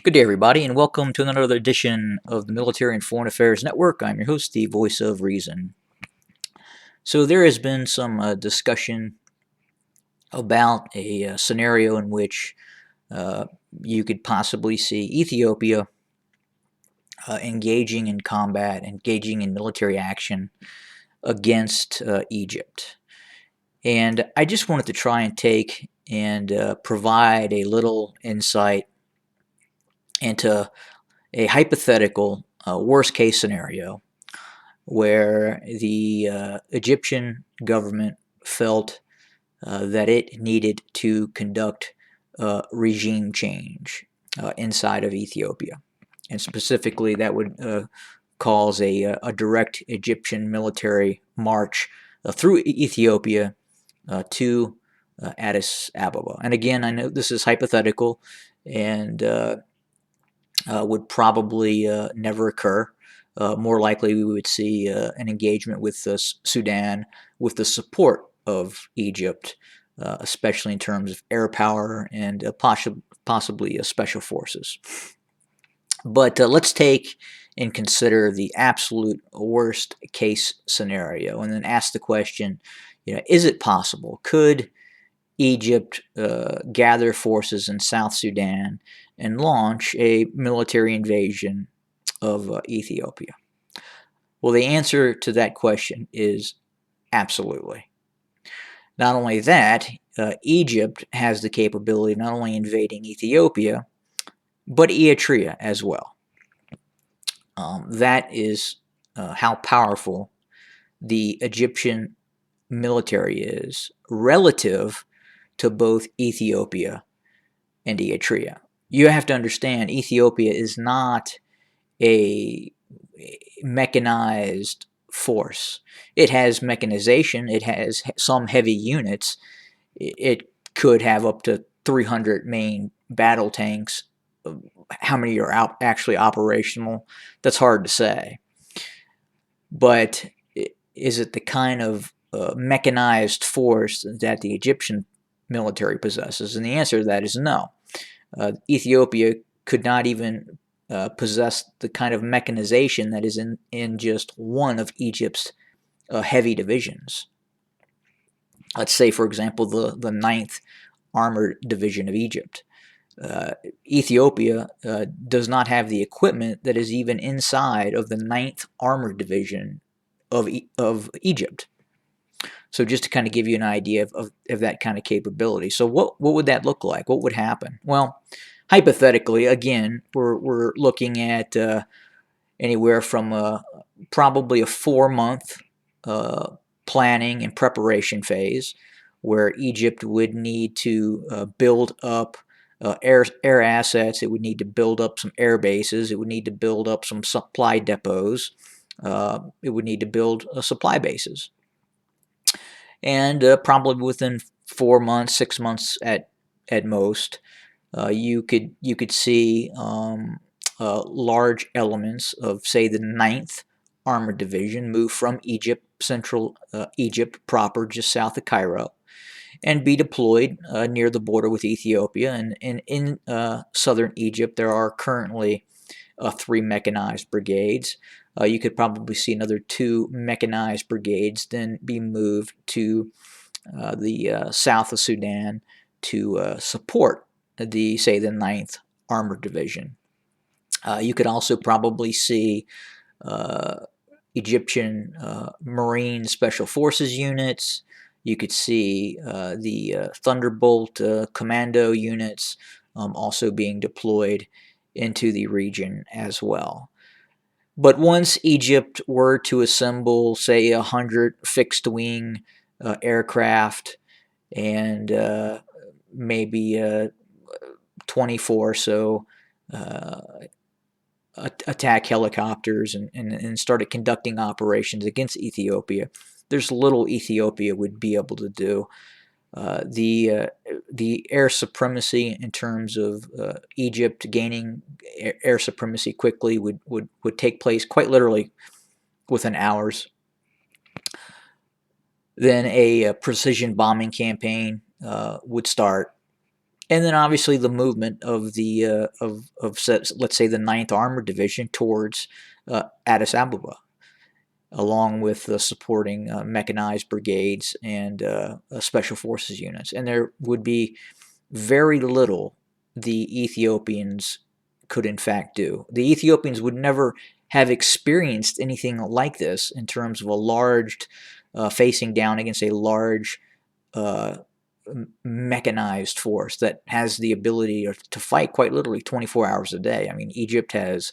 Good day, everybody, and welcome to another edition of the Military and Foreign Affairs Network. I'm your host, the voice of reason. So, there has been some discussion about a scenario in which uh, you could possibly see Ethiopia engaging in combat, engaging in military action against Egypt. And I just wanted to try and take and provide a little insight into a hypothetical worst case scenario where the Egyptian government felt that it needed to conduct regime change inside of Ethiopia. And specifically, that would cause a direct Egyptian military march through Ethiopia to Addis Ababa. And again, I know this is hypothetical and would probably never occur. More likely, we would see an engagement with Sudan with the support of Egypt, especially in terms of air power and possibly special forces. But let's take and consider the absolute worst case scenario and then ask the question, is it possible? Could Egypt gather forces in South Sudan and launch a military invasion of Ethiopia? Well, the answer to that question is absolutely. Not only that, Egypt has the capability of not only invading Ethiopia, but Eritrea as well. That is how powerful the Egyptian military is relative to both Ethiopia and Eritrea. You have to understand, Ethiopia is not a mechanized force. It has mechanization, it has some heavy units, it could have up to 300 main battle tanks. How many are actually operational? That's hard to say. But is it the kind of mechanized force that the Egyptian military possesses? And the answer to that is no. Ethiopia could not even possess the kind of mechanization that is in just one of Egypt's heavy divisions. Let's say, for example, the 9th Armored Division of Egypt. Ethiopia does not have the equipment that is even inside of the 9th Armored Division of Egypt. So just to kind of give you an idea of that kind of capability. So what would that look like? What would happen? Well, hypothetically, again, we're looking at anywhere from probably a 4-month planning and preparation phase, where Egypt would need to build up air assets. It would need to build up some air bases. It would need to build up some supply depots. It would need to build supply bases. And probably within 4 months, 6 months at most, you could see large elements of, say, the 9th Armored Division move from Egypt, central Egypt proper, just south of Cairo, and be deployed near the border with Ethiopia. And in southern Egypt, there are currently 3 mechanized brigades. You could probably see another 2 mechanized brigades then be moved to the south of Sudan to support the 9th Armored Division. You could also probably see Egyptian Marine Special Forces units. You could see the Thunderbolt commando units also being deployed into the region as well. But once Egypt were to assemble, say, 100 fixed-wing aircraft and maybe 24 or so attack helicopters and started conducting operations against Ethiopia, there's little Ethiopia would be able to do. The air supremacy in terms of Egypt gaining air supremacy quickly would take place quite literally within hours. Then a precision bombing campaign would start, And then obviously the movement of the let's say the Ninth Armored Division towards Addis Ababa, along with the supporting mechanized brigades and special forces units. And there would be very little the Ethiopians could in fact do. The Ethiopians would never have experienced anything like this in terms of a large facing down against a large uh, mechanized force that has the ability to fight quite literally 24 hours a day. I mean, Egypt has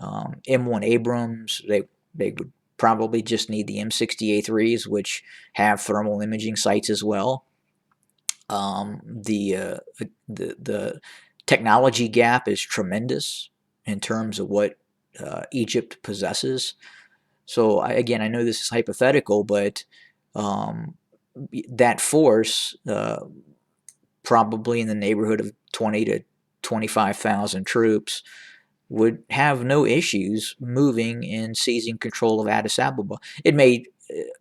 M1 Abrams. They would probably just need the M60A3s, which have thermal imaging sights as well. The technology gap is tremendous in terms of what Egypt possesses. So again, I know this is hypothetical, but um, that force, probably in the neighborhood of 20 to 25,000 troops, would have no issues moving and seizing control of Addis Ababa. It may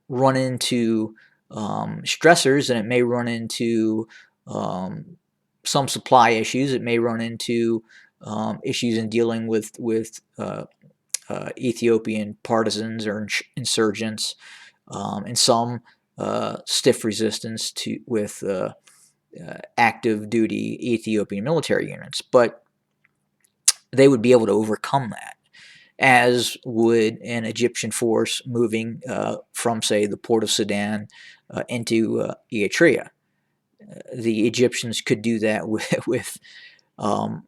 run into stressors, and it may run into some supply issues. It may run into issues in dealing with Ethiopian partisans or insurgents, and some stiff resistance to with active duty Ethiopian military units. But they would be able to overcome that, as would an Egyptian force moving from, say, the port of Sudan into Eritrea. The Egyptians could do that um,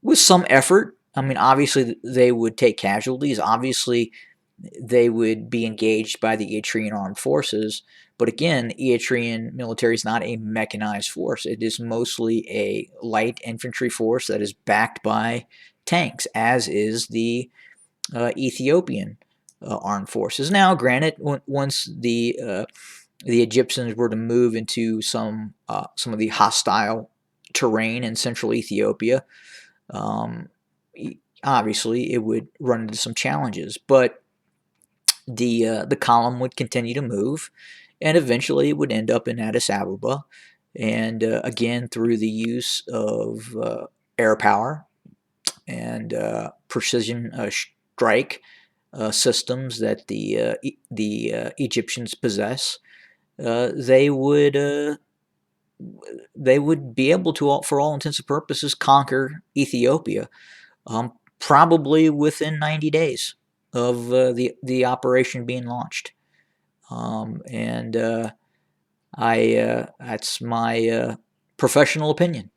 with some effort. I mean, obviously they would take casualties. Obviously, they would be engaged by the Eritrean armed forces. But again, Eritrean military is not a mechanized force. It is mostly a light infantry force that is backed by tanks, as is the Ethiopian armed forces. Now, granted, once the Egyptians were to move into some of the hostile terrain in central Ethiopia, um, obviously it would run into some challenges. But the column would continue to move, and eventually it would end up in Addis Ababa. And again, through the use of air power and precision strike systems that the Egyptians possess, they would be able to, for all intents and purposes, conquer Ethiopia, probably within 90 days of the operation being launched. And I that's my professional opinion.